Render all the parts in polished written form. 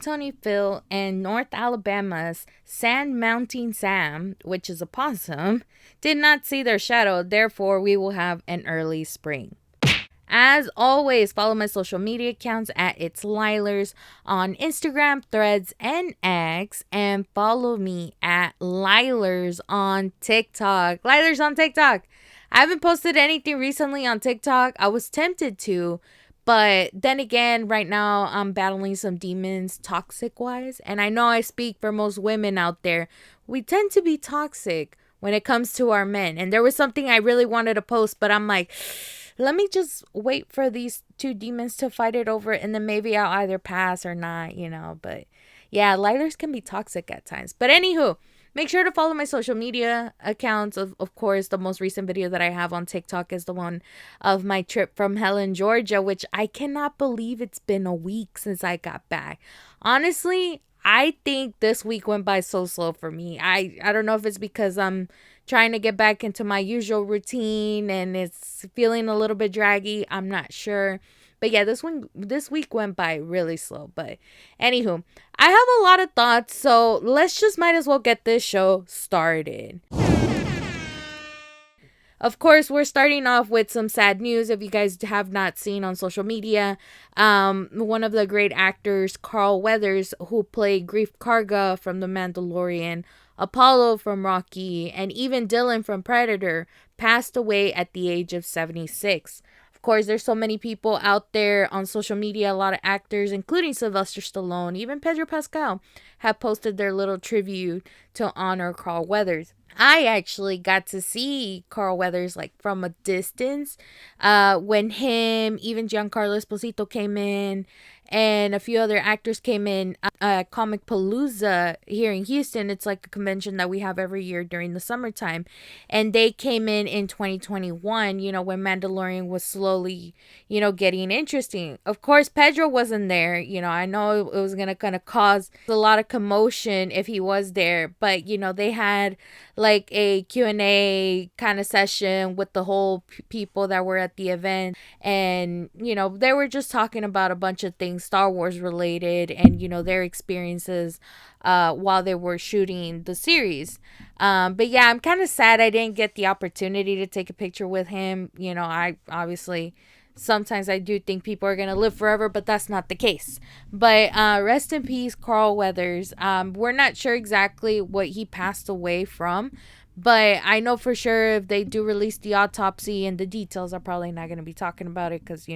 Tony Phil and North Alabama's Sand Mountain Sam, which is a possum, did not see their shadow. Therefore, we will have an early spring. As always, follow my social media accounts at It's Lielers on Instagram, Threads, and X. And follow me at Lielers on TikTok. Lielers on TikTok. I haven't posted anything recently on TikTok. I was tempted to, but then again, right now I'm battling some demons toxic wise. And I know I speak for most women out there. We tend to be toxic when it comes to our men. And there was something I really wanted to post, but I'm like, let me just wait for these two demons to fight it over, and then maybe I'll either pass or not, But yeah, lighters can be toxic at times. But anywho, make sure to follow my social media accounts. Of course, the most recent video that I have on TikTok is the one of my trip from Helen, Georgia, which I cannot believe it's been a week since I got back. Honestly, I think this week went by so slow for me. I don't know if it's because I'm trying to get back into my usual routine and it's feeling a little bit draggy. I'm not sure. But yeah, this week went by really slow. But anywho, I have a lot of thoughts, so let's just might as well get this show started. Of course, we're starting off with some sad news. If you guys have not seen on social media, one of the great actors, Carl Weathers, who played Grief Karga from The Mandalorian, Apollo from Rocky, and even Dylan from Predator, passed away at the age of 76. Of course, there's so many people out there on social media, a lot of actors, including Sylvester Stallone, even Pedro Pascal, have posted their little tribute to honor Carl Weathers. I actually got to see Carl Weathers like from a distance when him, even Giancarlo Esposito came in and a few other actors came in. Comic Palooza here in Houston, it's like a convention that we have every year during the summertime, and they came in 2021, when Mandalorian was slowly, getting interesting. Of course, Pedro wasn't there. I know it was gonna kind of cause a lot of commotion if he was there, but they had like a Q&A kind of session with the whole people that were at the event, and they were just talking about a bunch of things Star Wars related, and their experiences while they were shooting the series. But yeah, I'm kind of sad I didn't get the opportunity to take a picture with him. I obviously sometimes I do think people are going to live forever, but that's not the case. But rest in peace, Carl Weathers. We're not sure exactly what he passed away from, but I know for sure if they do release the autopsy and the details, I'm probably not going to be talking about it because,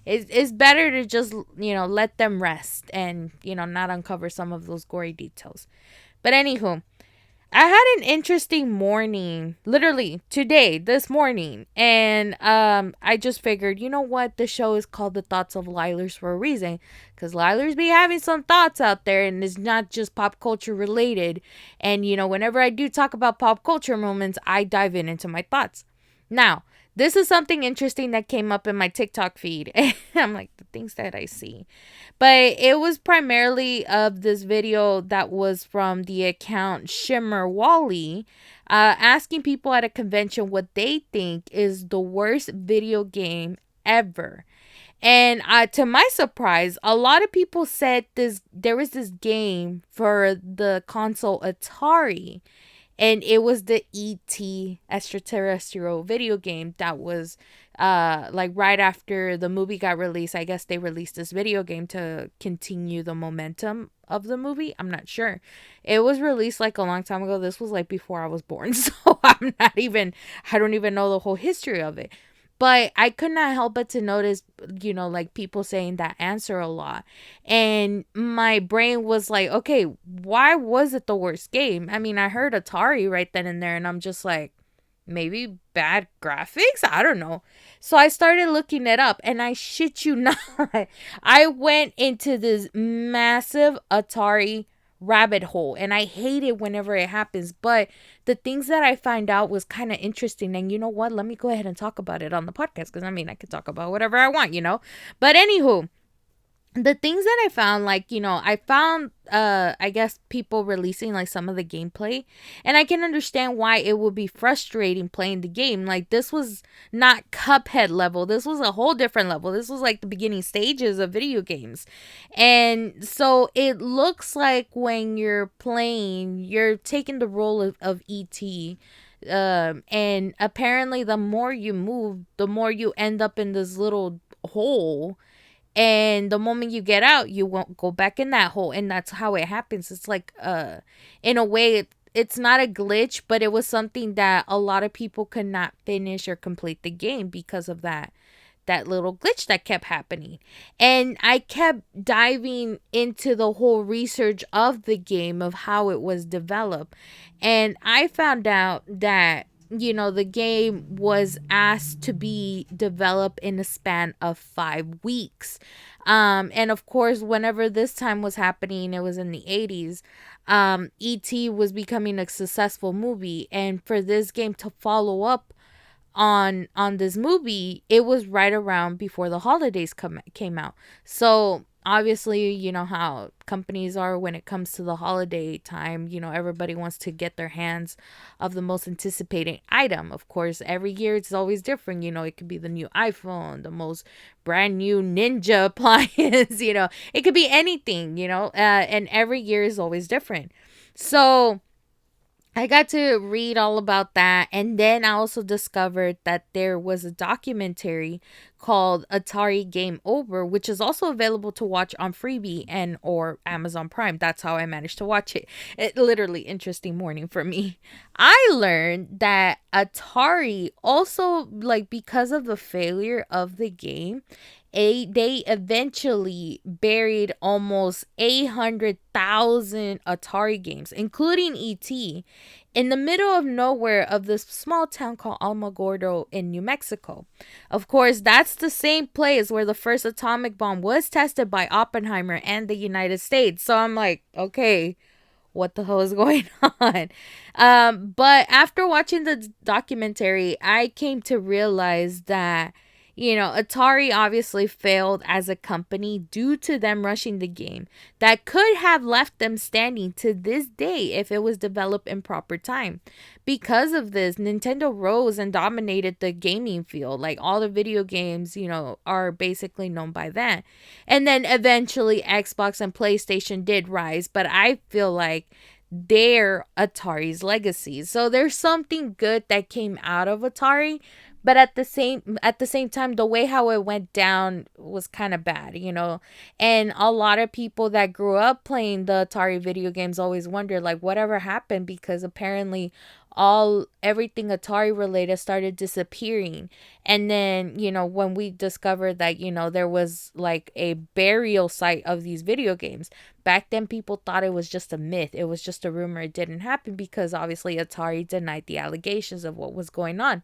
it's better to just, let them rest and, not uncover some of those gory details. But anywho, I had an interesting morning, literally this morning, and I just figured, you know what, the show is called The Thoughts of Lielers for a reason, because Lielers be having some thoughts out there, and it's not just pop culture related, and whenever I do talk about pop culture moments, I dive into my thoughts. Now, this is something interesting that came up in my TikTok feed, and I'm like, the things that I see. But it was primarily of this video that was from the account Shimmer Wally, asking people at a convention what they think is the worst video game ever. And to my surprise, a lot of people said there was this game for the console Atari, and it was the E.T. extraterrestrial video game that was like right after the movie got released. I guess they released this video game to continue the momentum of the movie. I'm not sure. It was released like a long time ago. This was like before I was born. So I don't even know the whole history of it. But I could not help but to notice, like people saying that answer a lot. And my brain was like, okay, why was it the worst game? I mean, I heard Atari right then and there, and I'm just like, maybe bad graphics? I don't know. So I started looking it up, and I shit you not, I went into this massive Atari rabbit hole, and I hate it whenever it happens, but the things that I find out was kind of interesting. And you know what, let me go ahead and talk about it on the podcast, because I mean, I could talk about whatever I want, but anywho, the things that I found, like, I found, I guess, people releasing like some of the gameplay, and I can understand why it would be frustrating playing the game. Like, this was not Cuphead level, this was a whole different level. This was like the beginning stages of video games. And so it looks like when you're playing, you're taking the role of ET. And apparently the more you move, the more you end up in this little hole, and the moment you get out, you won't go back in that hole. And that's how it happens. It's like, in a way, it's not a glitch, but it was something that a lot of people could not finish or complete the game because of that little glitch that kept happening. And I kept diving into the whole research of the game, of how it was developed. And I found out that, the game was asked to be developed in a span of 5 weeks. And of course, whenever this time was happening, it was in the 80s. E.T. was becoming a successful movie. And for this game to follow up on this movie, it was right around before the holidays came out. So obviously, you know how companies are when it comes to the holiday time. Everybody wants to get their hands of the most anticipated item. Of course, every year it's always different. It could be the new iPhone, the most brand new Ninja appliance. It could be anything. And every year is always different. So I got to read all about that, and then I also discovered that there was a documentary called Atari Game Over, which is also available to watch on Freebie and or Amazon Prime. That's how I managed to watch it. It literally interesting morning for me. I learned that Atari also, like, because of the failure of the game, they eventually buried almost 800,000 Atari games, including ET, in the middle of nowhere of this small town called Alamogordo in New Mexico. Of course, that's the same place where the first atomic bomb was tested by Oppenheimer and the United States. So I'm like, okay, what the hell is going on? But after watching the documentary, I came to realize that, Atari obviously failed as a company due to them rushing the game that could have left them standing to this day if it was developed in proper time. Because of this, Nintendo rose and dominated the gaming field. Like, all the video games, are basically known by that. And then eventually Xbox and PlayStation did rise, but I feel like they're Atari's legacy. So there's something good that came out of Atari, but at the same time, the way how it went down was kind of bad. And a lot of people that grew up playing the Atari video games always wondered, like, whatever happened, because apparently everything Atari related started disappearing. And then, when we discovered that, there was like a burial site of these video games, back then people thought it was just a myth, it was just a rumor, it didn't happen, because obviously Atari denied the allegations of what was going on.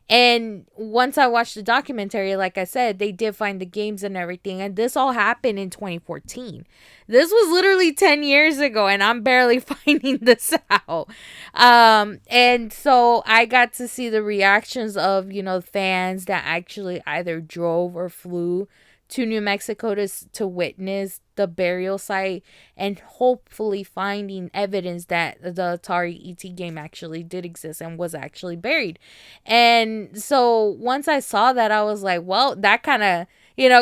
And once I watched the documentary, like I said, they did find the games and everything. And this all happened in 2014. This was literally 10 years ago, and I'm barely finding this out. And so I got to see the reactions of, fans that actually either drove or flew to New Mexico to witness the burial site, and hopefully finding evidence that the Atari ET game actually did exist and was actually buried. And so once I saw that, I was like, well, that kind of,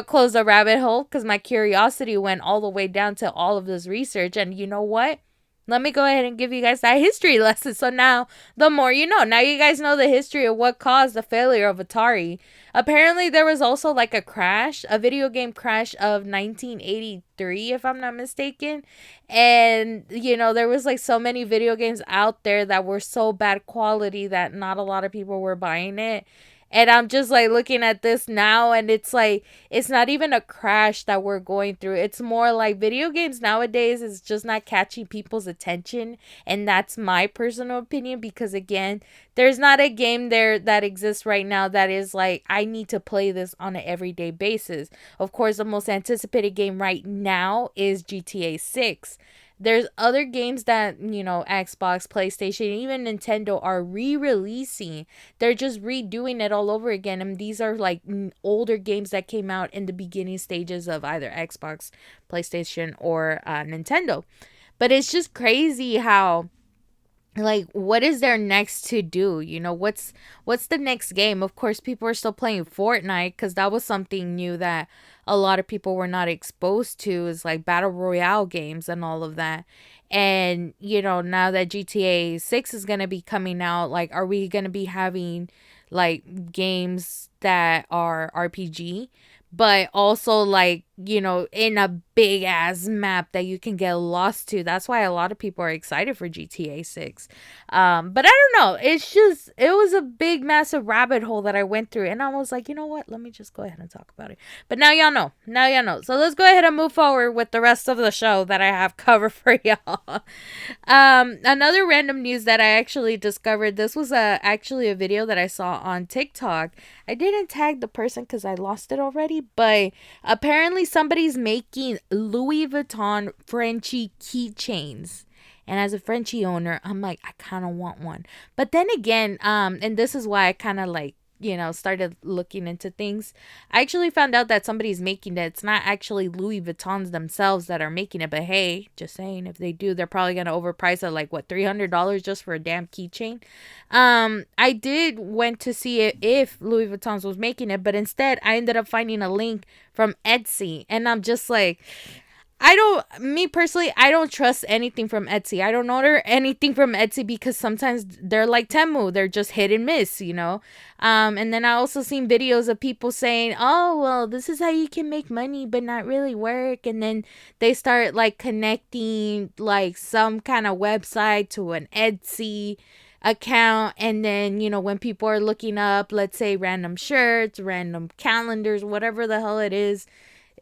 closed a rabbit hole, because my curiosity went all the way down to all of this research. And you know what? Let me go ahead and give you guys that history lesson. So now, the more you know. Now you guys know the history of what caused the failure of Atari. Apparently, there was also like a video game crash of 1983, if I'm not mistaken. And, there was like so many video games out there that were so bad quality that not a lot of people were buying it. And I'm just like looking at this now, and it's like, it's not even a crash that we're going through. It's more like video games nowadays is just not catching people's attention. And that's my personal opinion, because again, there's not a game there that exists right now that is like, I need to play this on an everyday basis. Of course, the most anticipated game right now is GTA 6. There's other games that, Xbox, PlayStation, even Nintendo are re-releasing. They're just redoing it all over again. And these are like older games that came out in the beginning stages of either Xbox, PlayStation, or Nintendo. But it's just crazy how, like, what is there next to do? What's the next game? Of course, people are still playing Fortnite because that was something new that a lot of people were not exposed to, is like battle royale games and all of that. And now that GTA 6 is going to be coming out, like, are we going to be having like games that are RPG, but also, like, in a big ass map that you can get lost to? That's why a lot of people are excited for GTA 6. But I don't know. It was a big, massive rabbit hole that I went through. And I was like, you know what? Let me just go ahead and talk about it. But now y'all know. Now y'all know. So let's go ahead and move forward with the rest of the show that I have covered for y'all. Another random news that I actually discovered. This was actually a video that I saw on TikTok. I didn't tag the person because I lost it already. But apparently somebody's making Louis Vuitton Frenchie keychains. And as a Frenchie owner, I'm like, I kind of want one. But then again, and this is why I kind of like, started looking into things. I actually found out that somebody's making it. It's not actually Louis Vuittons themselves that are making it. But hey, just saying, if they do, they're probably going to overprice it like, what, $300 just for a damn keychain. I did went to see it if Louis Vuittons was making it. But instead, I ended up finding a link from Etsy. And I'm just like, me personally, I don't trust anything from Etsy. I don't order anything from Etsy because sometimes they're like Temu. They're just hit and miss. And then I also seen videos of people saying, oh, well, this is how you can make money, but not really work. And then they start like connecting like some kind of website to an Etsy account. And then, when people are looking up, let's say random shirts, random calendars, whatever the hell it is,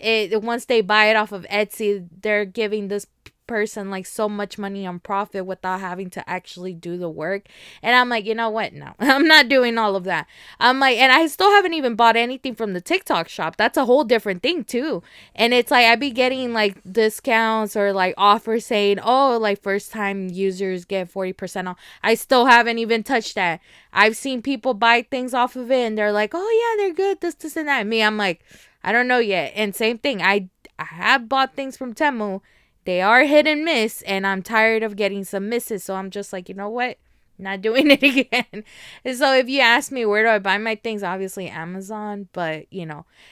once they buy it off of Etsy, they're giving this person like so much money on profit without having to actually do the work. And I'm like, you know what? No, I'm not doing all of that. I'm like, and I still haven't even bought anything from the TikTok shop. That's a whole different thing too. And it's like I be getting like discounts or like offers saying, oh, like first time users get 40% off. I still haven't even touched that. I've seen people buy things off of it and they're like, oh yeah, they're good, this and that. And me, I'm like, I don't know yet. And same thing, I have bought things from Temu. They are hit and miss, and I'm tired of getting some misses. So I'm just like, you know what? Not doing it again. And so if you ask me where do I buy my things, obviously Amazon. But,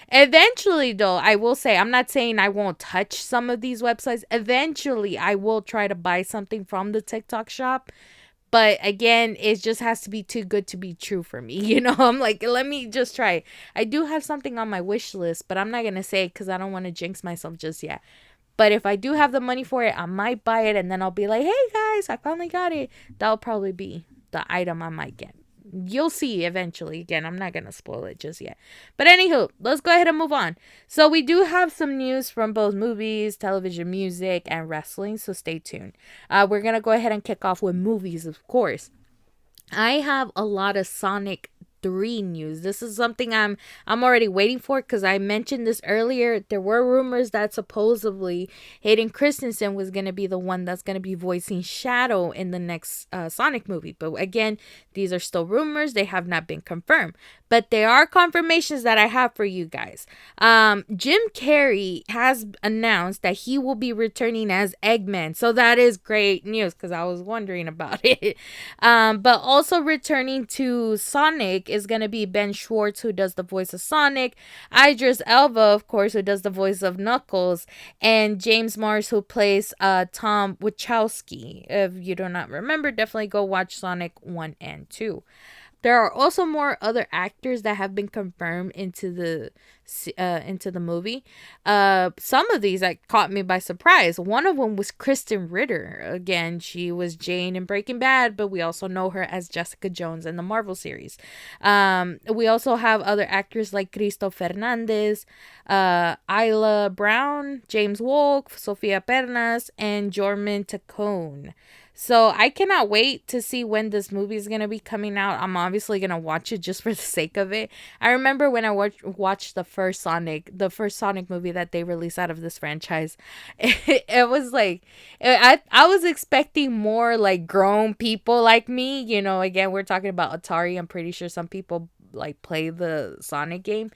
eventually, though, I will say, I'm not saying I won't touch some of these websites. Eventually, I will try to buy something from the TikTok shop. But again, it just has to be too good to be true for me. I'm like, let me just try it. I do have something on my wish list, but I'm not going to say it because I don't want to jinx myself just yet. But if I do have the money for it, I might buy it and then I'll be like, hey guys, I finally got it. That'll probably be the item I might get. You'll see eventually. Again, I'm not going to spoil it just yet. But anywho, let's go ahead and move on. So we do have some news from both movies, television, music, and wrestling. So stay tuned. We're going to go ahead and kick off with movies, of course. I have a lot of Sonic 3 news. This is something I'm already waiting for because I mentioned this earlier. There were rumors that supposedly Hayden Christensen was going to be the one that's going to be voicing Shadow in the next Sonic movie. But again, these are still rumors. They have not been confirmed. But there are confirmations that I have for you guys. Jim Carrey has announced that he will be returning as Eggman. So that is great news because I was wondering about it. But also returning to Sonic is going to be Ben Schwartz, who does the voice of Sonic, Idris Elba, of course, who does the voice of Knuckles, and James Mars, who plays Tom Wachowski. If you do not remember, definitely go watch Sonic 1 and 2. There are also more other actors that have been confirmed into the movie. Some of these that caught me by surprise. One of them was Kristen Ritter. Again, she was Jane in Breaking Bad, but we also know her as Jessica Jones in the Marvel series. We also have other actors like Cristo Fernandez, Isla Brown, James Wolk, Sofia Pernas, and Jorman Tacone. So I cannot wait to see when this movie is going to be coming out. I'm obviously going to watch it just for the sake of it. I remember when I watched the first Sonic movie that they released out of this franchise. It was like, I was expecting more like grown people like me. You know, again, we're talking about Atari. I'm pretty sure some people like play the Sonic game.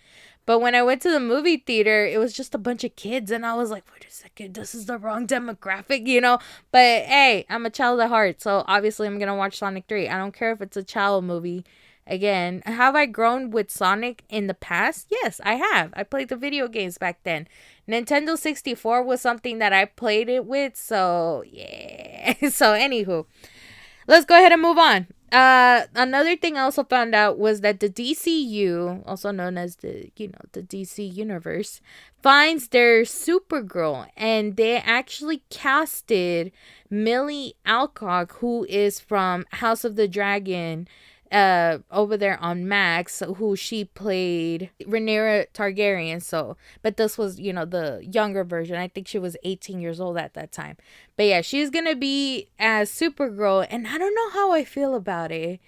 But when I went to the movie theater, it was just a bunch of kids, and I was like, wait a second, this is the wrong demographic, you know? But hey, I'm a child at heart, so obviously I'm gonna watch Sonic 3. I don't care if it's a child movie. Again, have I grown with Sonic in the past? Yes, I have. I played the video games back then. Nintendo 64 was something that I played it with, so yeah. So, anywho, let's go ahead and move on. Another thing I also found out was that the DCU, also known as the DC universe, finds their Supergirl, and they actually casted Millie Alcock, who is from House of the Dragon, over there on Max, who she played Rhaenyra Targaryen. So, but this was, the younger version. I think she was 18 years old at that time. But yeah, she's gonna be as Supergirl, and I don't know how I feel about it.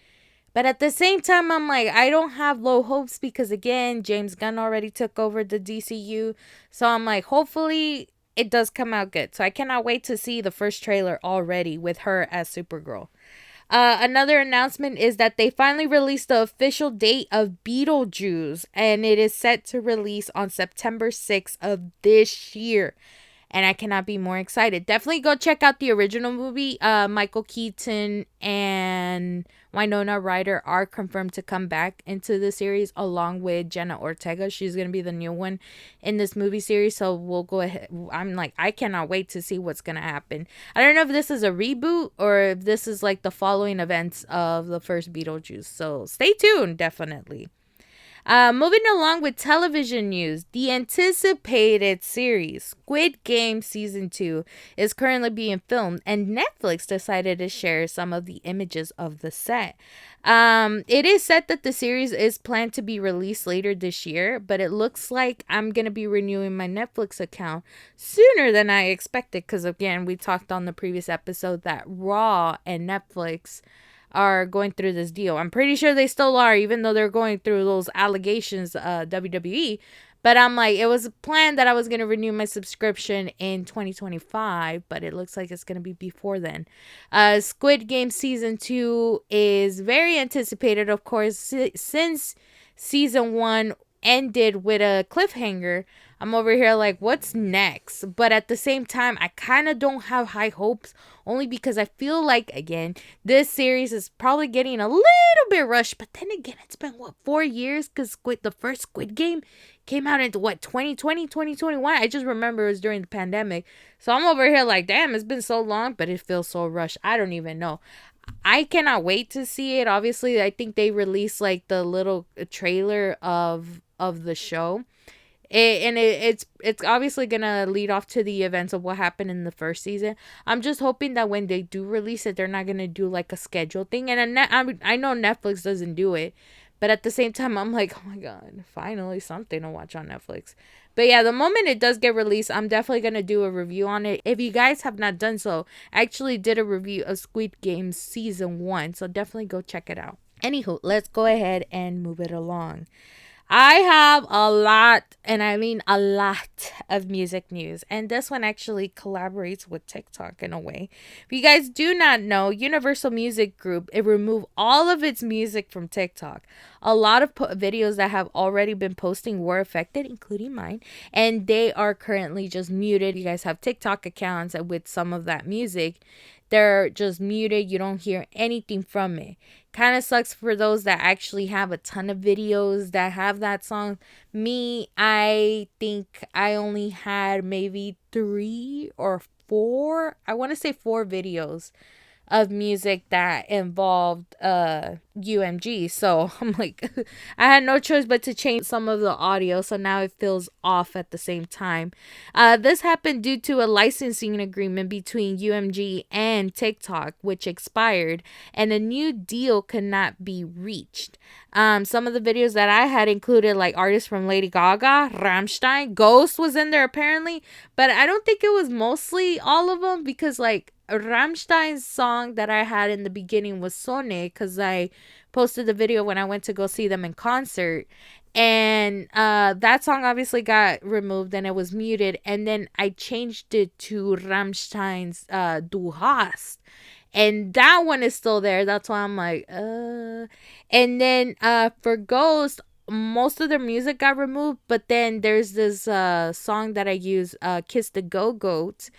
But at the same time, I'm like, I don't have low hopes because, again, James Gunn already took over the DCU. So I'm like, hopefully it does come out good. So I cannot wait to see the first trailer already with her as Supergirl. Another announcement is that they finally released the official date of Beetlejuice, and it is set to release on September 6th of this year. And I cannot be more excited. Definitely go check out the original movie. Michael Keaton and Winona Ryder are confirmed to come back into the series along with Jenna Ortega. She's going to be the new one in this movie series. So we'll go ahead. I'm like, I cannot wait to see what's going to happen. I don't know if this is a reboot or if this is like the following events of the first Beetlejuice. So stay tuned, definitely. Moving along with television news, the anticipated series Squid Game Season 2 is currently being filmed, and Netflix decided to share some of the images of the set. It is said that the series is planned to be released later this year, but it looks like I'm going to be renewing my Netflix account sooner than I expected because, again, we talked on the previous episode that Raw and Netflix are going through this deal. I'm pretty sure they still are, even though they're going through those allegations, WWE. But I'm like, it was planned that I was going to renew my subscription in 2025, but it looks like it's going to be before then. Squid Game Season 2 is very anticipated, of course, since Season 1 ended with a cliffhanger. I'm over here like, what's next? But at the same time, I kind of don't have high hopes, only because I feel like, again, this series is probably getting a little bit rushed. But then again, it's been, 4 years? Because the first Squid Game came out into, 2020, 2021? I just remember it was during the pandemic. So I'm over here like, damn, it's been so long, but it feels so rushed. I don't even know. I cannot wait to see it. Obviously, I think they released, like, the little trailer of the show. It's obviously gonna lead off to the events of what happened in the first season. I'm just hoping that when they do release it, they're not gonna do like a schedule thing. And I know Netflix doesn't do it, but at the same time, I'm like, oh my god, finally something to watch on Netflix. But yeah, the moment it does get released, I'm definitely gonna do a review on it. If you guys have not done so, I actually did a review of Squid Game Season 1, so definitely go check it out. Anywho, let's go ahead and move it along. I have a lot, and I mean a lot, of music news. And this one actually collaborates with TikTok in a way. If you guys do not know, Universal Music Group, it removed all of its music from TikTok. A lot of videos that have already been posting were affected, including mine. And they are currently just muted. You guys have TikTok accounts with some of that music. They're just muted. You don't hear anything from it. Kind of sucks for those that actually have a ton of videos that have that song. Me, I think I only had maybe 3 or 4. I want to say 4 videos of music that involved UMG. So I'm like, I had no choice but to change some of the audio, so now it feels off at the same time. This happened due to a licensing agreement between UMG and TikTok, which expired, and a new deal could not be reached. Some of the videos that I had included like artists from Lady Gaga, Rammstein, Ghost was in there apparently, but I don't think it was mostly all of them because like Rammstein's song that I had in the beginning was Sone, because I posted the video when I went to go see them in concert. And that song obviously got removed and it was muted. And then I changed it to Rammstein's Du hast. And that one is still there. That's why I'm like, And then for Ghost, most of their music got removed, but then there's this song that I use, Kiss the Go Goat,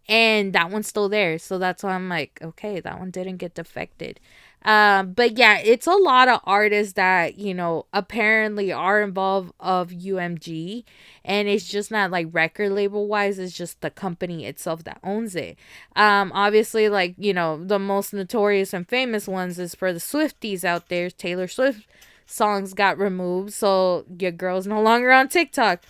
and that one's still there. So that's why I'm like, okay, that one didn't get defected. But yeah, it's a lot of artists that, apparently are involved of UMG, and it's just not like record label wise, it's just the company itself that owns it. Obviously, like, the most notorious and famous ones is for the Swifties out there. Taylor Swift songs got removed, so your girl's no longer on TikTok.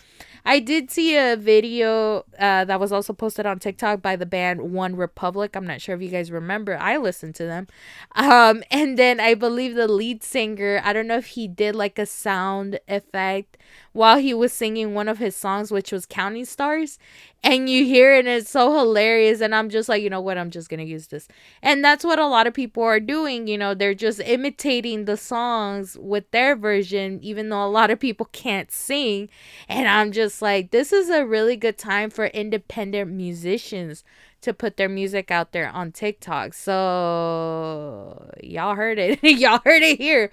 I did see a video that was also posted on TikTok by the band One Republic. I'm not sure if you guys remember. I listened to them. And then I believe the lead singer, I don't know if he did like a sound effect while he was singing one of his songs, which was Counting Stars. And you hear it and it's so hilarious. And I'm just like, you know what? I'm just going to use this. And that's what a lot of people are doing. They're just imitating the songs with their version, even though a lot of people can't sing. And I'm just like, this is a really good time for independent musicians to put their music out there on TikTok. So y'all heard it. Y'all heard it here.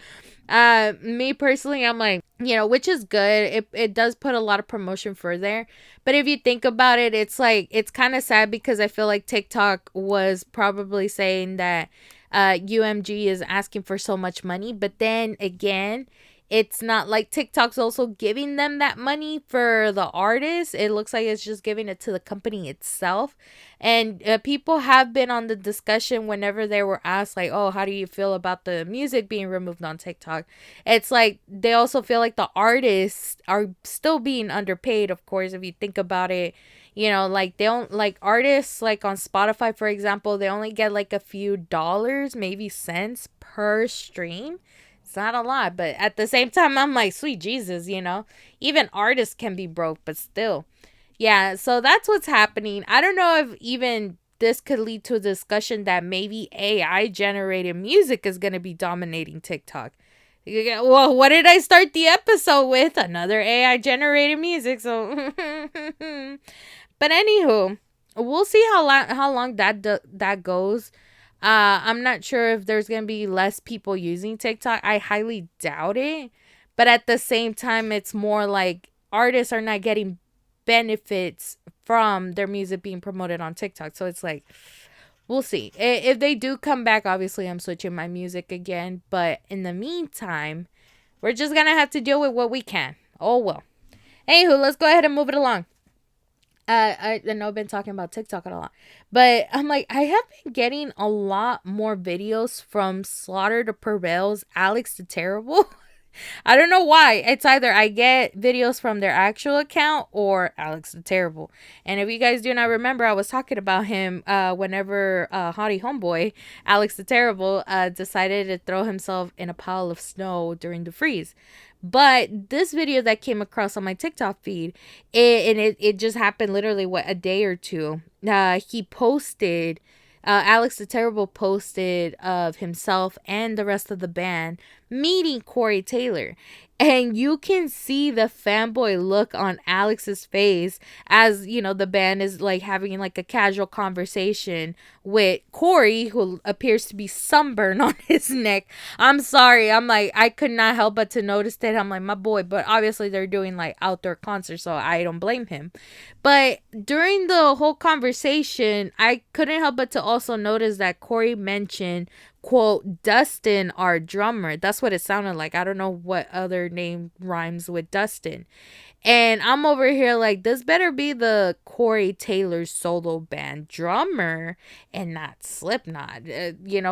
Me personally, I'm like, which is good. It does put a lot of promotion for there. But if you think about it, it's like, it's kind of sad because I feel like TikTok was probably saying that UMG is asking for so much money. But then again, it's not like TikTok's also giving them that money for the artist. It looks like it's just giving it to the company itself. And people have been on the discussion whenever they were asked, like, oh, how do you feel about the music being removed on TikTok? It's like they also feel like the artists are still being underpaid, of course, if you think about it. Like they don't, like artists like on Spotify, for example, they only get like a few dollars, maybe cents per stream. It's not a lot, but at the same time, I'm like, sweet Jesus, even artists can be broke, but still. Yeah, so that's what's happening. I don't know if even this could lead to a discussion that maybe AI generated music is going to be dominating TikTok. Well, what did I start the episode with? Another AI generated music. So, but anywho, we'll see how long that goes. I'm not sure if there's going to be less people using TikTok. I highly doubt it. But at the same time, it's more like artists are not getting benefits from their music being promoted on TikTok. So it's like, we'll see. If they do come back, obviously I'm switching my music again. But in the meantime, we're just going to have to deal with what we can. Oh, well. Anywho, let's go ahead and move it along. I know I've been talking about TikTok a lot, but I'm like, I have been getting a lot more videos from Slaughter to Prevail's Alex the Terrible. I don't know why. It's either I get videos from their actual account or Alex the Terrible. And if you guys do not remember, I was talking about him whenever Hottie Homeboy, Alex the Terrible, decided to throw himself in a pile of snow during the freeze. But this video that came across on my TikTok feed, it just happened literally, a day or two. He posted, Alex the Terrible posted of himself and the rest of the band meeting Corey Taylor. And you can see the fanboy look on Alex's face as, the band is like having like a casual conversation with Corey, who appears to be sunburned on his neck. I'm sorry. I'm like, I could not help but to notice that. I'm like, my boy, but obviously they're doing like outdoor concerts, so I don't blame him. But during the whole conversation, I couldn't help but to also notice that Corey mentioned, quote, Dustin, our drummer. That's what it sounded like. I don't know what other name rhymes with Dustin. And I'm over here like, this better be the Corey Taylor solo band drummer and not Slipknot,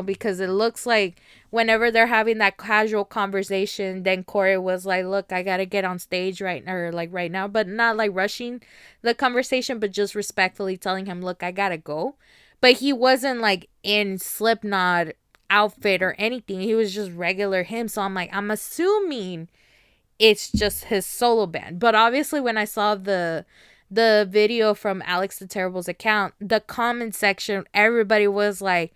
because it looks like whenever they're having that casual conversation, then Corey was like, look, I got to get on stage right now, but not like rushing the conversation, but just respectfully telling him, look, I got to go. But he wasn't like in Slipknot outfit or anything. He was just regular him. So I'm like, I'm assuming it's just his solo band. But obviously when I saw the the video from Alex the Terrible's account, the comment section, everybody was like,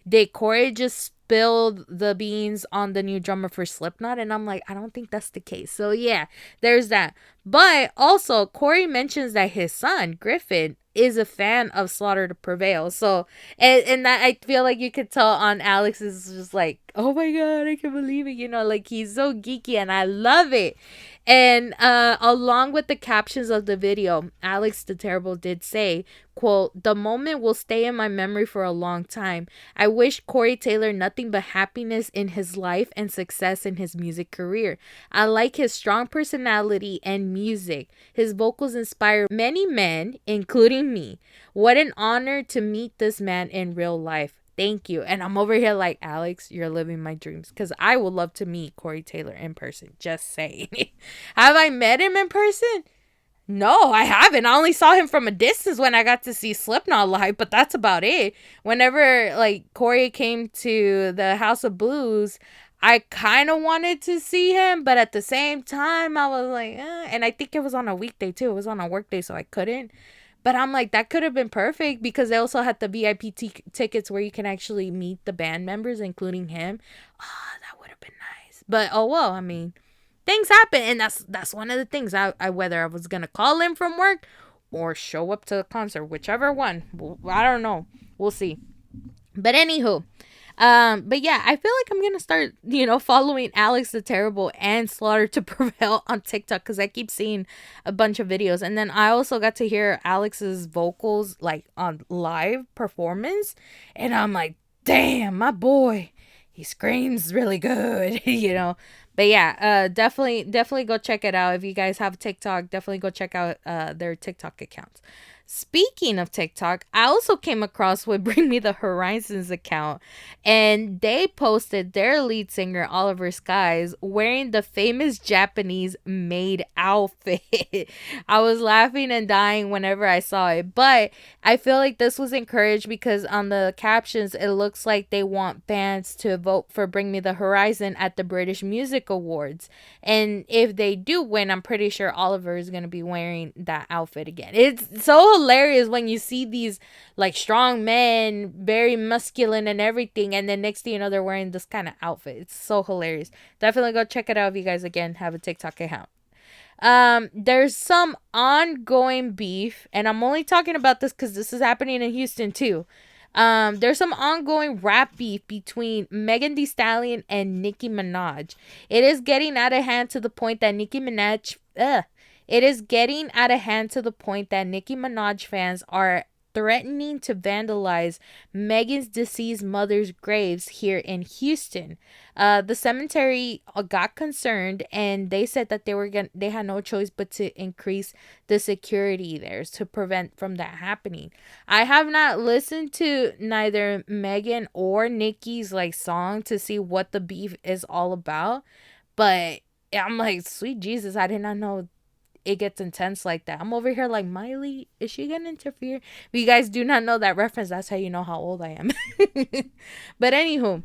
did Corey just spill the beans on the new drummer for Slipknot? And I'm like, I don't think that's the case. So yeah, there's that. But also, Corey mentions that his son, Griffin, is a fan of Slaughter to Prevail. So, and that I feel like you could tell on Alex is just like, oh my God, I can't believe it. Like he's so geeky and I love it. And along with the captions of the video, Alex the Terrible did say, quote, the moment will stay in my memory for a long time. I wish Corey Taylor nothing but happiness in his life and success in his music career. I like his strong personality and music. His vocals inspire many men, including me. What an honor to meet this man in real life. Thank you. And I'm over here like, Alex, you're living my dreams. Because I would love to meet Corey Taylor in person. Just saying. Have I met him in person? No, I haven't. I only saw him from a distance when I got to see Slipknot live, but that's about it. Whenever like Corey came to the House of Blues, I kind of wanted to see him, but at the same time, I was like, and I think it was on a weekday too. It was on a work day, so I couldn't. But I'm like, that could have been perfect because they also had the VIP tickets where you can actually meet the band members, including him. Oh, that would have been nice. But oh well, I mean, things happen, and that's one of the things. I whether I was gonna call in from work or show up to the concert, whichever one. I don't know. We'll see. But anywho, but yeah, I feel like I'm gonna start, following Alex the Terrible and Slaughter to Prevail on TikTok because I keep seeing a bunch of videos, and then I also got to hear Alex's vocals like on live performance, and I'm like, damn, my boy, he screams really good, But yeah, definitely go check it out if you guys have TikTok. Definitely go check out their TikTok accounts. Speaking of TikTok, I also came across with Bring Me the Horizons account, and they posted their lead singer, Oliver Skies, wearing the famous Japanese maid outfit. I was laughing and dying whenever I saw it, but I feel like this was encouraged because on the captions, it looks like they want fans to vote for Bring Me the Horizon at the British Music Awards. And if they do win, I'm pretty sure Oliver is going to be wearing that outfit again. It's so hilarious when you see these like strong men, very masculine and everything, and then next thing you know, they're wearing this kind of outfit. It's so hilarious. Definitely go check it out if you guys again have a TikTok account. There's some ongoing beef, and I'm only talking about this because this is happening in Houston too. There's some ongoing rap beef between Megan Thee Stallion and Nicki Minaj. It is getting out of hand to the point that Nicki Minaj fans are threatening to vandalize Megan's deceased mother's graves here in Houston. The cemetery got concerned, and they said that they had no choice but to increase the security there to prevent from that happening. I have not listened to neither Megan or Nikki's like song to see what the beef is all about, but I'm like, sweet Jesus, I did not know it gets intense like that. I'm over here like, Miley, is she gonna interfere? If you guys do not know that reference, that's how you know how old I am. But anywho,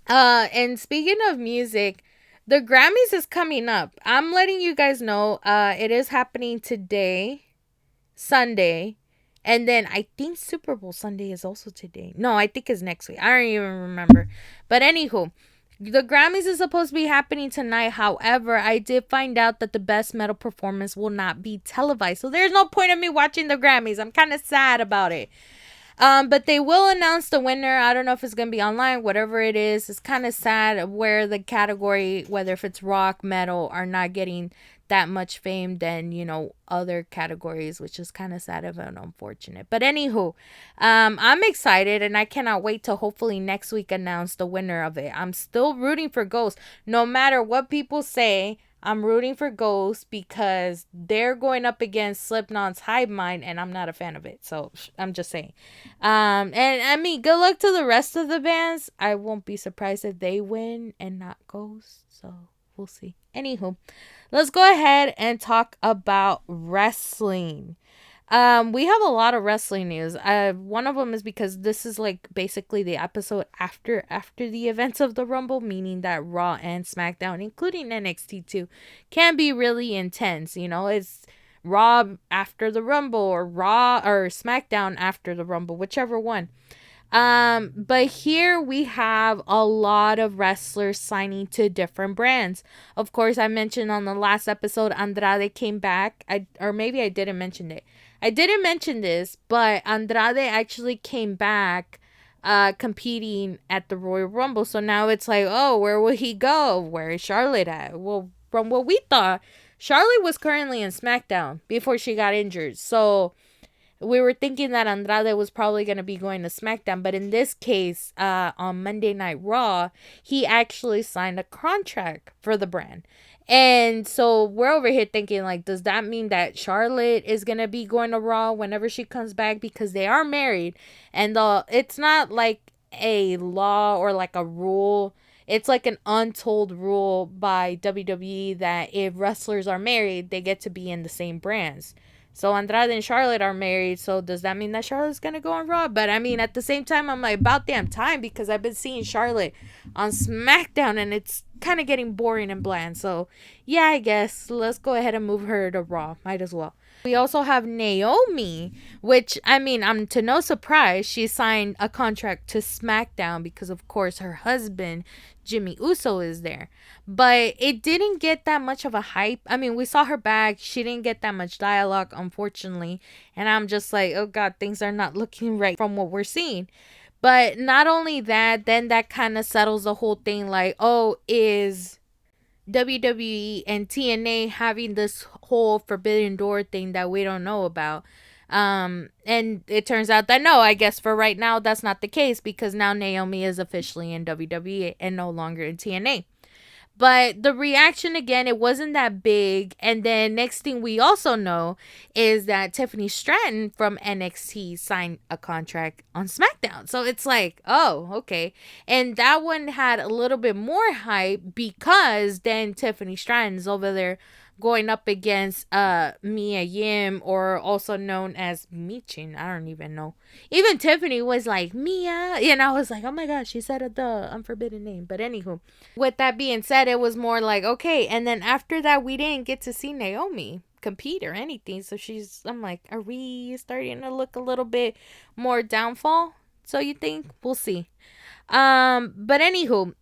and speaking of music, the Grammys is coming up. I'm letting you guys know, it is happening today, Sunday, and then I think Super Bowl Sunday is also today. No, I think it's next week. I don't even remember. But anywho, the Grammys is supposed to be happening tonight. However, I did find out that the best metal performance will not be televised. So there's no point in me watching the Grammys. I'm kind of sad about it. But they will announce the winner. I don't know if it's going to be online, whatever it is. It's kind of sad where the category, whether if it's rock, metal, are not getting that much fame than, other categories, which is kind of sad and unfortunate. But anywho, I'm excited, and I cannot wait to hopefully next week announce the winner of it. I'm still rooting for Ghost. No matter what people say, I'm rooting for Ghost because they're going up against Slipknot's Hive Mind, and I'm not a fan of it. So I'm just saying. And I mean, good luck to the rest of the bands. I won't be surprised if they win and not Ghost. So we'll see. Anywho, let's go ahead and talk about wrestling. We have a lot of wrestling news. One of them is because this is like basically the episode after the events of the Rumble, meaning that Raw and SmackDown, including NXT too, can be really intense. It's Raw after the Rumble, or Raw or SmackDown after the Rumble, whichever one. But here we have a lot of wrestlers signing to different brands. Of course, I mentioned on the last episode Andrade came back. Or maybe I didn't mention it. I didn't mention this, but Andrade actually came back competing at the Royal Rumble. So now it's like, oh, where will he go? Where is Charlotte at? Well, from what we thought, Charlotte was currently in SmackDown before she got injured. So we were thinking that Andrade was probably going to be going to SmackDown, but in this case, on Monday Night Raw, he actually signed a contract for the brand. And so we're over here thinking, like, does that mean that Charlotte is going to be going to Raw whenever she comes back? Because they are married, and it's not like a law or like a rule. It's like an untold rule by WWE that if wrestlers are married, they get to be in the same brands. So Andrade and Charlotte are married. So does that mean that Charlotte's gonna go on Raw? But I mean, at the same time, I'm like, about damn time, because I've been seeing Charlotte on SmackDown and it's kind of getting boring and bland. So yeah, I guess let's go ahead and move her to Raw. Might as well. We also have Naomi, which, I mean, I'm to no surprise, she signed a contract to SmackDown because, of course, her husband, Jimmy Uso, is there. But it didn't get that much of a hype. I mean, we saw her back. She didn't get that much dialogue, unfortunately. And I'm just like, oh, God, things are not looking right from what we're seeing. But not only that, then that kind of settles the whole thing, like, oh, is WWE and TNA having this whole Forbidden Door thing that we don't know about. And it turns out that no, I guess for right now that's not the case, because now Naomi is officially in WWE and no longer in TNA. But the reaction, again, it wasn't that big. And then next thing we also know is that Tiffany Stratton from NXT signed a contract on SmackDown. So it's like, oh, okay. And that one had a little bit more hype because then Tiffany Stratton's over there going up against Mia Yim, or also known as Michin. I don't even know. Even Tiffany was like, Mia. And I was like, oh my gosh, she said the unforbidden name. But anywho, with that being said, it was more like, okay. And then after that, we didn't get to see Naomi compete or anything. So I'm like, are we starting to look a little bit more downfall? So you think? We'll see. But anywho,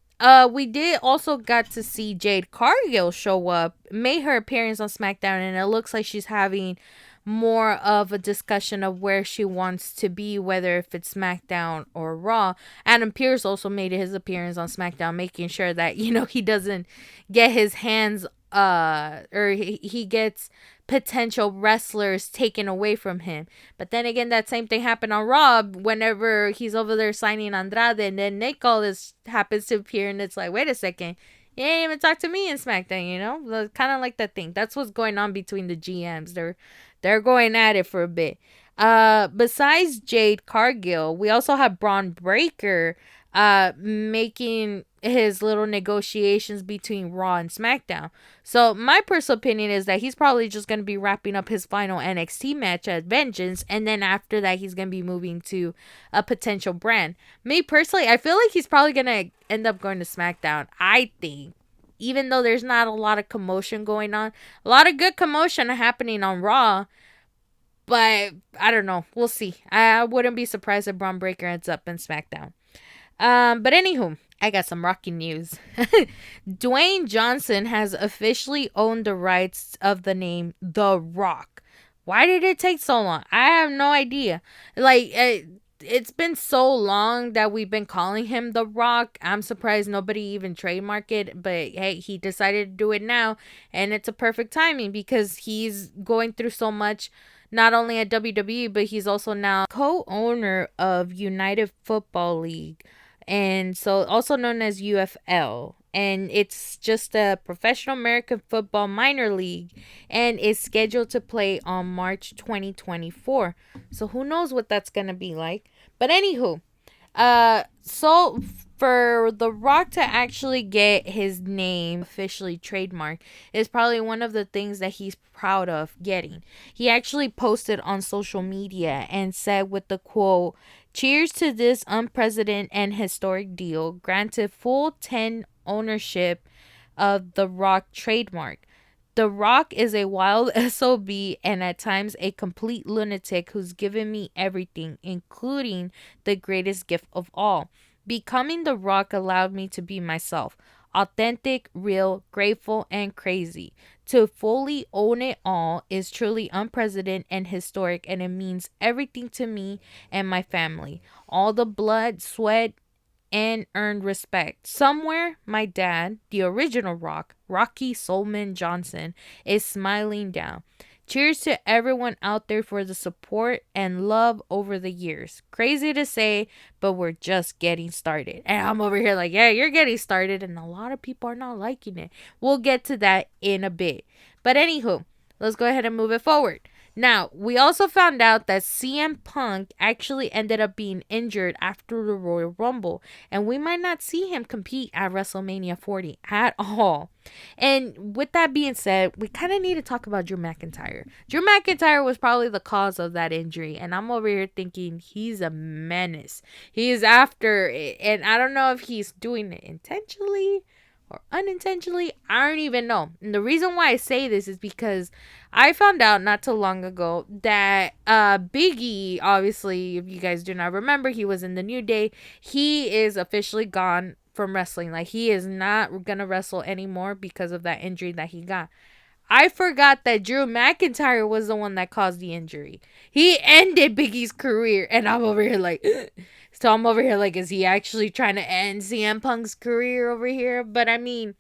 we did also got to see Jade Cargill show up, made her appearance on SmackDown, and it looks like she's having more of a discussion of where she wants to be, whether if it's SmackDown or Raw. Adam Pearce also made his appearance on SmackDown, making sure that, he doesn't get his hands or he gets potential wrestlers taken away from him. But then again, that same thing happened on Raw whenever he's over there signing Andrade, and then Nick Aldis happens to appear, and it's like, wait a second, you ain't even talk to me in SmackDown, kind of like that thing. That's what's going on between the GMs. They're going at it for a bit. Besides Jade Cargill, we also have Braun Breaker making his little negotiations between Raw and SmackDown. So my personal opinion is that he's probably just going to be wrapping up his final NXT match at Vengeance, and then after that he's going to be moving to a potential brand. Me personally, I feel like he's probably going to end up going to SmackDown. I think, even though there's not a lot of commotion going on, a lot of good commotion happening on Raw. But I don't know. We'll see. I wouldn't be surprised if Braun Breaker ends up in SmackDown. But anywho, I got some rocking news. Dwayne Johnson has officially owned the rights of the name The Rock. Why did it take so long? I have no idea. It's been so long that we've been calling him The Rock. I'm surprised nobody even trademarked it. But hey, he decided to do it now. And it's a perfect timing because he's going through so much, not only at WWE, but he's also now co-owner of United Football League. And so also known as UFL. And it's just a professional American football minor league, and is scheduled to play on March 2024. So who knows what that's going to be like. But anywho, so for The Rock to actually get his name officially trademarked is probably one of the things that he's proud of getting. He actually posted on social media and said with the quote, "Cheers to this unprecedented and historic deal, granted full 10 ownership of the Rock trademark. The Rock is a wild SOB and at times a complete lunatic who's given me everything, including the greatest gift of all. Becoming The Rock allowed me to be myself. Authentic, real, grateful, and crazy. To fully own it all is truly unprecedented and historic, and it means everything to me and my family. All the blood, sweat, and earned respect. Somewhere, my dad, the original Rock, Rocky Solomon Johnson, is smiling down. Cheers to everyone out there for the support and love over the years. Crazy to say, but we're just getting started. And I'm over here like, yeah, you're getting started, and a lot of people are not liking it. We'll get to that in a bit. But anywho, let's go ahead and move it forward. Now, we also found out that CM Punk actually ended up being injured after the Royal Rumble, and we might not see him compete at WrestleMania 40 at all. And with that being said, we kind of need to talk about Drew McIntyre. Drew McIntyre was probably the cause of that injury, and I'm over here thinking he's a menace. He is after it, and I don't know if he's doing it intentionally or unintentionally. I don't even know. And the reason why I say this is because I found out not too long ago that Big E, obviously, if you guys do not remember, he was in the New Day. He is officially gone from wrestling. Like, he is not gonna wrestle anymore because of that injury that he got. I forgot that Drew McIntyre was the one that caused the injury. He ended Big E's career, and I'm over here like, so I'm over here like, is he actually trying to end CM Punk's career over here? But I mean,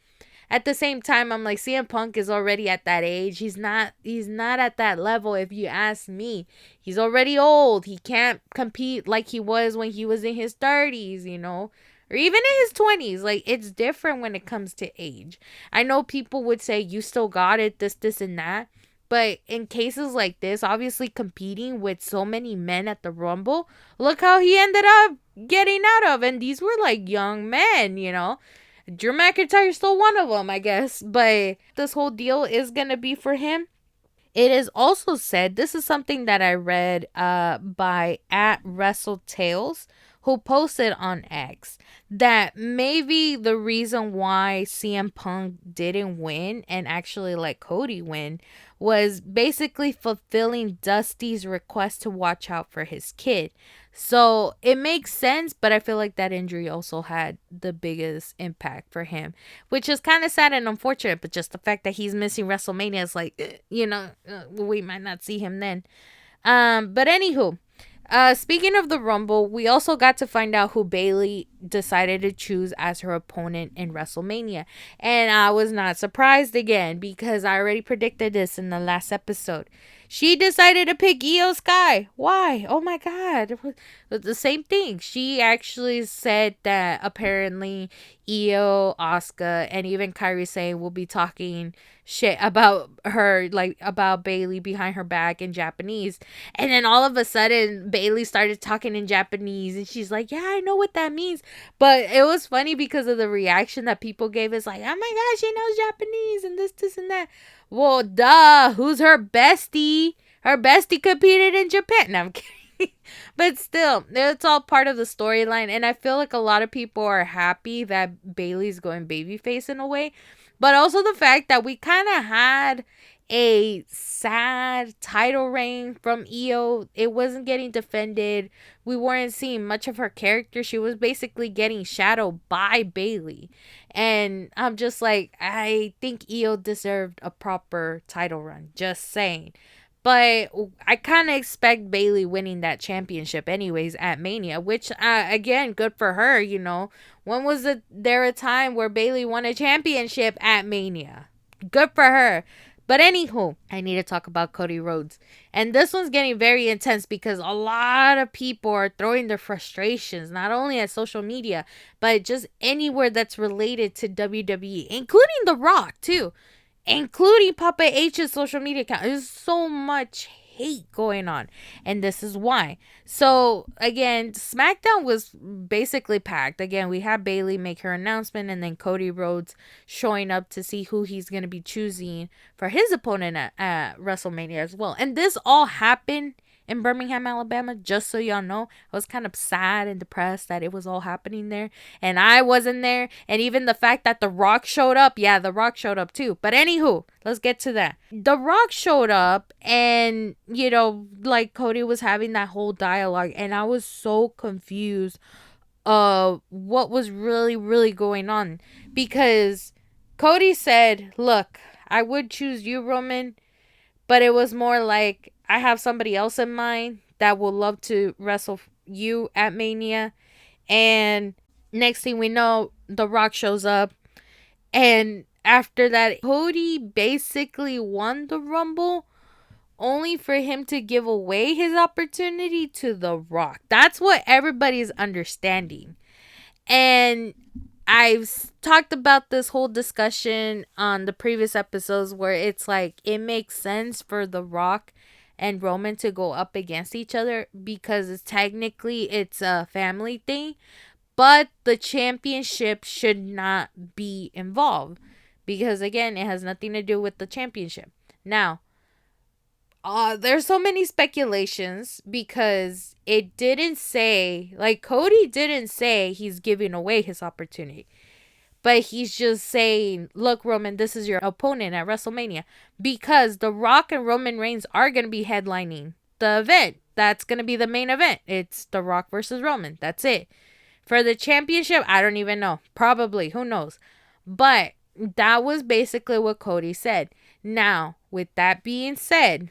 at the same time, I'm like, CM Punk is already at that age. He's not at that level, if you ask me. He's already old. He can't compete like he was when he was in his 30s, you know, or even in his 20s. Like, it's different when it comes to age. I know people would say, you still got it, this, and that. But in cases like this, obviously competing with so many men at the Rumble, look how he ended up getting out of. And these were like young men, you know. Drew McIntyre's still one of them, I guess. But this whole deal is going to be for him. It is also said, this is something that I read by at WrestleTales, who posted on X, that maybe the reason why CM Punk didn't win and actually let Cody win was basically fulfilling Dusty's request to watch out for his kid. So it makes sense, but I feel like that injury also had the biggest impact for him, which is kind of sad and unfortunate. But just the fact that he's missing WrestleMania is like, we might not see him then. But anywho, speaking of the Rumble, we also got to find out who Bayley decided to choose as her opponent in WrestleMania. And I was not surprised again because I already predicted this in the last episode. She decided to pick Io Sky. Why? Oh my God. It was the same thing. She actually said that apparently Io, Asuka, and even Kairi Sane will be talking shit about her, like about Bayley behind her back in Japanese. And then all of a sudden, Bayley started talking in Japanese, and she's like, yeah, I know what that means. But it was funny because of the reaction that people gave. It's like, oh my God, she knows Japanese and this, and that. Well, duh. Who's her bestie? Her bestie competed in Japan. No, I'm kidding. But still, it's all part of the storyline. And I feel like a lot of people are happy that Bayley's going babyface in a way. But also the fact that we kind of had a sad title reign from Io. It wasn't getting defended. We weren't seeing much of her character. She was basically getting shadowed by Bayley. And I'm just like, I think Io deserved a proper title run. Just saying. But I kind of expect Bayley winning that championship anyways at Mania, which, again, good for her, you know. When was there a time where Bayley won a championship at Mania? Good for her. But anywho, I need to talk about Cody Rhodes. And this one's getting very intense because a lot of people are throwing their frustrations, not only at social media, but just anywhere that's related to WWE, including The Rock, too. Including Papa H's social media account. There's so much hate going on, and this is why. So again, SmackDown was basically packed. Again, we had Bayley make her announcement, and then Cody Rhodes showing up to see who he's going to be choosing for his opponent at WrestleMania as well. And this all happened in Birmingham, Alabama, just so y'all know. I was kind of sad and depressed that it was all happening there. And I wasn't there. And even the fact that The Rock showed up. Yeah, The Rock showed up too. But anywho, let's get to that. The Rock showed up and, like Cody was having that whole dialogue. And I was so confused of what was really, really going on. Because Cody said, look, I would choose you, Roman, but it was more like I have somebody else in mind that would love to wrestle you at Mania. And next thing we know, The Rock shows up. And after that, Cody basically won the Rumble only for him to give away his opportunity to The Rock. That's what everybody's understanding. And I've talked about this whole discussion on the previous episodes where it's like it makes sense for The Rock and Roman to go up against each other because it's a family thing, but the championship should not be involved because again, it has nothing to do with the championship. Now, there's so many speculations because it didn't say, like, Cody didn't say he's giving away his opportunity. But he's just saying, look, Roman, this is your opponent at WrestleMania. Because The Rock and Roman Reigns are going to be headlining the event. That's going to be the main event. It's The Rock versus Roman. That's it. For the championship, I don't even know. Probably. Who knows? But that was basically what Cody said. Now, with that being said,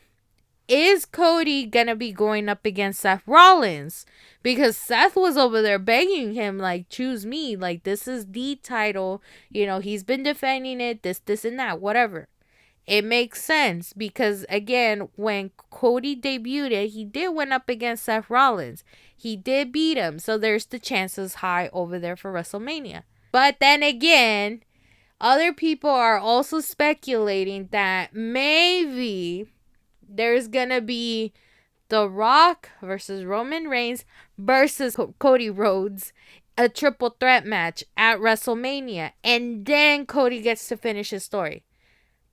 is Cody gonna be going up against Seth Rollins? Because Seth was over there begging him, like, choose me. Like, this is the title. He's been defending it, this, and that, whatever. It makes sense because, again, when Cody debuted, he did went up against Seth Rollins. He did beat him. So there's the chances high over there for WrestleMania. But then again, other people are also speculating that maybe there's gonna be The Rock versus Roman Reigns versus Cody Rhodes, a triple threat match at WrestleMania, and then Cody gets to finish his story.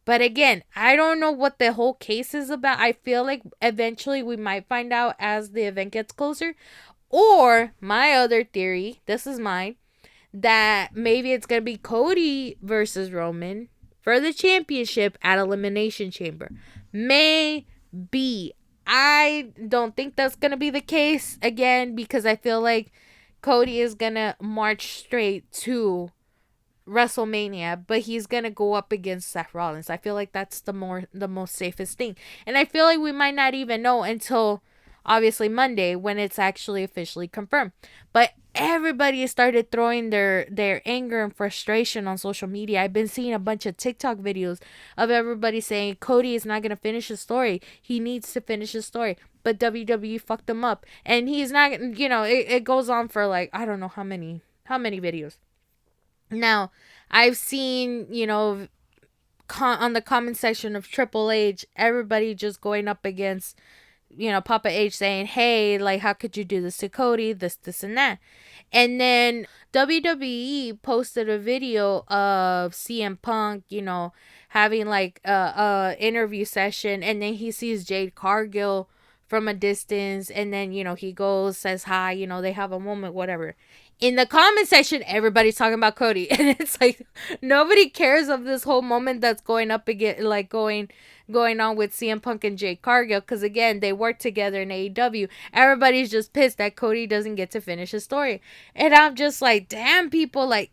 But again, I don't know what the whole case is about. I feel like eventually we might find out as the event gets closer. Or my other theory, this is mine, that maybe it's gonna be Cody versus Roman for the championship at Elimination Chamber. Maybe. I don't think that's going to be the case again because I feel like Cody is going to march straight to WrestleMania, but he's going to go up against Seth Rollins. I feel like that's the most safest thing. And I feel like we might not even know until obviously Monday when it's actually officially confirmed. But everybody started throwing their anger and frustration on social media. I've been seeing a bunch of TikTok videos of everybody saying Cody is not going to finish his story. He needs to finish his story. But WWE fucked him up. And he's not, it goes on for like, I don't know how many videos. Now, I've seen, on the comment section of Triple H, everybody just going up against Papa H saying, hey, like, how could you do this to Cody? This, and that. And then WWE posted a video of CM Punk, having like a interview session. And then he sees Jade Cargill from a distance. And then, he goes, says hi, they have a moment, whatever. In the comment section, everybody's talking about Cody. And it's like, nobody cares of this whole moment that's going up again, like going on with CM Punk and Jade Cargill. Because again, they work together in AEW. Everybody's just pissed that Cody doesn't get to finish his story. And I'm just like, damn, people, like,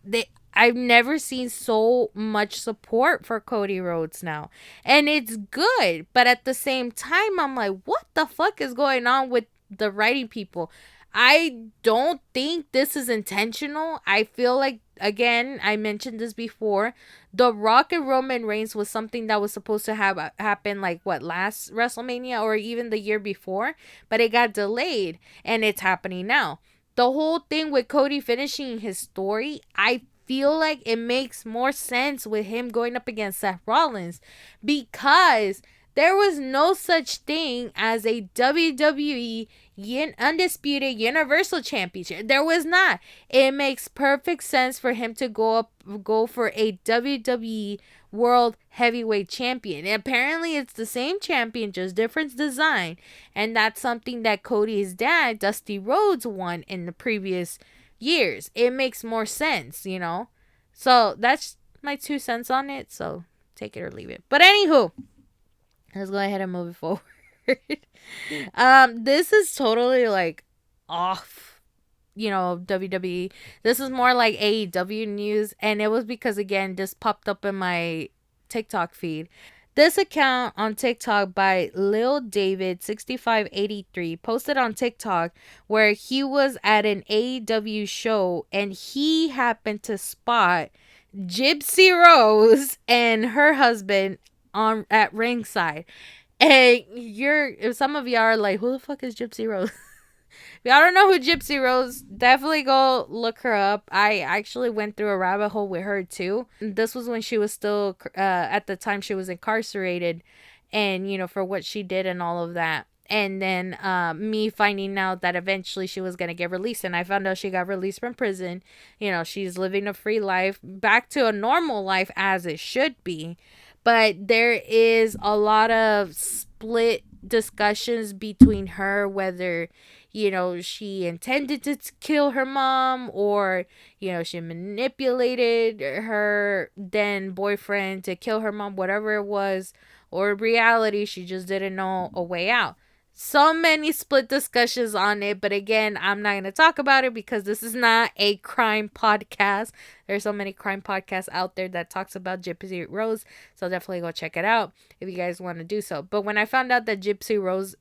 I've never seen so much support for Cody Rhodes now. And it's good. But at the same time, I'm like, what the fuck is going on with the writing people? I don't think this is intentional. I feel like, again, I mentioned this before, The Rock and Roman Reigns was something that was supposed to have happen like last WrestleMania or even the year before, but it got delayed and it's happening now. The whole thing with Cody finishing his story, I feel like it makes more sense with him going up against Seth Rollins because there was no such thing as a WWE Undisputed Universal Championship. There was not. It makes perfect sense for him to go for a WWE world heavyweight champion. And apparently it's the same champion, just different design. And that's something that Cody's dad, Dusty Rhodes, won in the previous years. It makes more sense, you know? So that's my 2 cents on it. So take it or leave it. But anywho, let's go ahead and move it forward. This is totally like off, WWE. This is more like AEW news, and it was because again this popped up in my TikTok feed. This account on TikTok by Lil David 6583 posted on TikTok where he was at an AEW show and he happened to spot Gypsy Rose and her husband on at ringside. And some of y'all are like, who the fuck is Gypsy Rose? If y'all don't know who Gypsy Rose, definitely go look her up. I actually went through a rabbit hole with her too. This was when she was still, at the time she was incarcerated, and for what she did and all of that. And then me finding out that eventually she was going to get released. And I found out she got released from prison. She's living a free life, back to a normal life as it should be. But there is a lot of split discussions between her, whether, she intended to kill her mom, or, she manipulated her then boyfriend to kill her mom, whatever it was, or in reality, she just didn't know a way out. So many split discussions on it, but again, I'm not going to talk about it because this is not a crime podcast. There's so many crime podcasts out there that talks about Gypsy Rose, so definitely go check it out if you guys want to do so. But when I found out that Gypsy Rose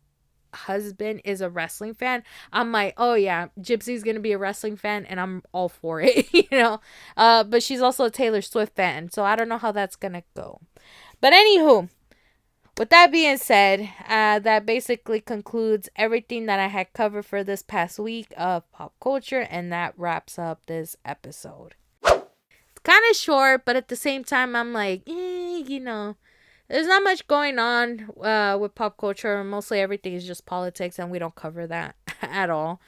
husband is a wrestling fan, I'm like, oh yeah, Gypsy's gonna be a wrestling fan, and I'm all for it. But she's also a Taylor Swift fan, so I don't know how that's gonna go. But anywho, with that being said, that basically concludes everything that I had covered for this past week of pop culture, and that wraps up this episode. It's kind of short, but at the same time, I'm like, there's not much going on with pop culture. Mostly everything is just politics, and we don't cover that at all.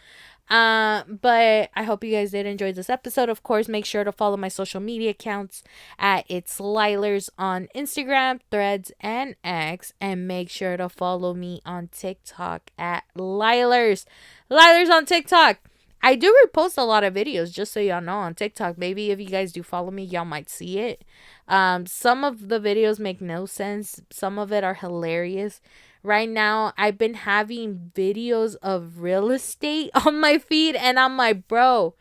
But I hope you guys did enjoy this episode. Of course, make sure to follow my social media accounts at It's Lielers on Instagram, Threads, and X. And make sure to follow me on TikTok at Lielers. Lielers on TikTok. I do repost a lot of videos, just so y'all know, on TikTok. Maybe if you guys do follow me, y'all might see it. Some of the videos make no sense. Some of it are hilarious. Right now, I've been having videos of real estate on my feed, and I'm like, bro,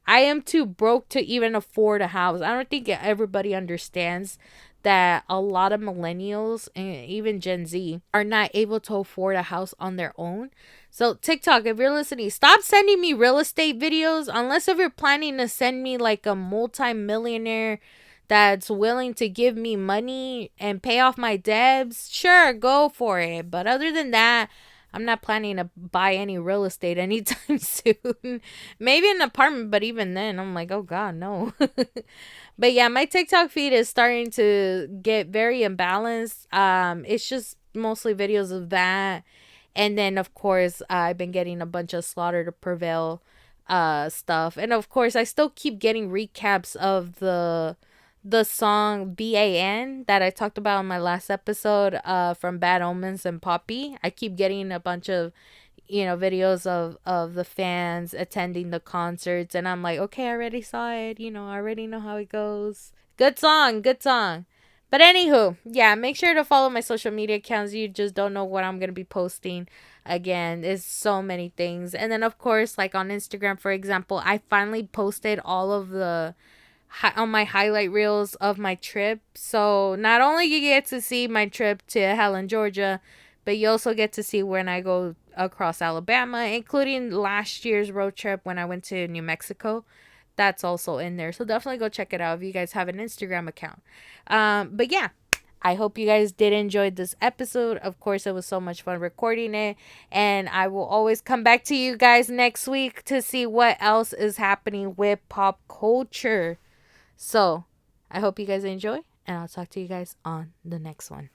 I am too broke to even afford a house. I don't think everybody understands that a lot of millennials and even Gen Z are not able to afford a house on their own. So TikTok, if you're listening, stop sending me real estate videos unless if you're planning to send me like a multi-millionaire that's willing to give me money and pay off my debts. Sure, go for it. But other than that, I'm not planning to buy any real estate anytime soon. Maybe an apartment, but even then, I'm like, oh God, no. But yeah, my TikTok feed is starting to get very imbalanced. It's just mostly videos of that. And then, of course, I've been getting a bunch of Slaughter to Prevail stuff. And of course, I still keep getting recaps of the song BAN that I talked about in my last episode from Bad Omens and Poppy. I keep getting a bunch of videos of the fans attending the concerts, and I'm like, okay, I already saw it, I already know how it goes. Good song. But anywho, yeah, make sure to follow my social media accounts. You just don't know what I'm going to be posting. Again, there's so many things. And then, of course, like on Instagram, for example, I finally posted all of the on my highlight reels of my trip. So not only you get to see my trip to Helen, Georgia, but you also get to see when I go across Alabama, including last year's road trip when I went to New Mexico. That's also in there. So definitely go check it out if you guys have an Instagram account. But yeah, I hope you guys did enjoy this episode. Of course, it was so much fun recording it. And I will always come back to you guys next week to see what else is happening with pop culture. So I hope you guys enjoy, and I'll talk to you guys on the next one.